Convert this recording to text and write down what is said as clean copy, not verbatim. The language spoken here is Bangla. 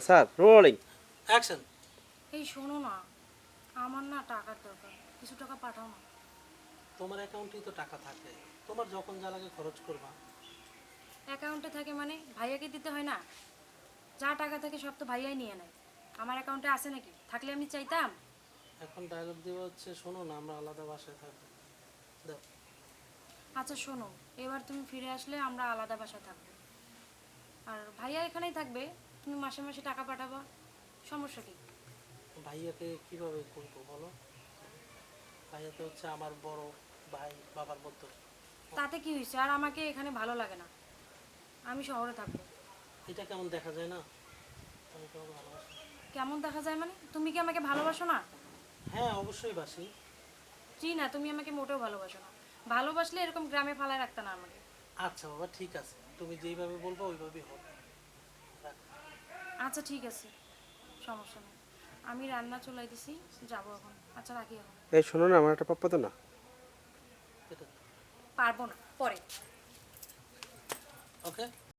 Sir rolling action. এই শোনো না, আমার না টাকার দরকার, কিছু টাকা পাঠাও না। তোমার অ্যাকাউন্টেই তো টাকা থাকে, তোমার যখন যা লাগে খরচ করবা। অ্যাকাউন্টে থাকে মানে ভাইয়াকে দিতে হয় না? যা টাকা থাকে সব তো ভাইয়াই নিয়ে নেয়। আমার অ্যাকাউন্টে আছে নাকি? থাকলে আমি চাইতাম। এখন ডায়লগ দেওয়া হচ্ছে, শোনো না আমরা আলাদা বাসায় থাকবো। দাও। আচ্ছা শোনো, এবার তুমি ফিরে আসলে আমরা আলাদা বাসায় থাকবো, আর ভাইয়া এখানেই থাকবে। তুমি মাসে মাসে টাকা পাঠাবা, সমস্যা কি? ভাইয়াকে কিভাবে করবো বলো? ভাইয়া তো হচ্ছে আমার বড় ভাই, বাবার মতো। তাতে কি হয়েছে? আর আমাকে এখানে ভালো লাগে না, আমি শহরে থাকবো। এটা কেমন দেখা যায় না? আমি তোমাকে ভালোবাসি। কেমন দেখা যায় মানে? তুমি কি আমাকে ভালোবাসো না? হ্যাঁ অবশ্যই বাসি। জি না, তুমি আমাকে মোটেও ভালোবাসো না। ভালোবাসলে এরকম গ্রামে ফালায় রাখতে না আমাকে। আচ্ছা বাবা ঠিক আছে, তুমি যেইভাবে বলবো ওইভাবেই হবে। রাখ। আচ্ছা ঠিক আছে, সমস্যা নেই। আমি রান্না চলাই দিছি, যাবো এখন। আচ্ছা রাখি এখন। এই শোনো না, আমার একটা পাপ্পা তো না। এটা পারবো না, পরে। ওকে।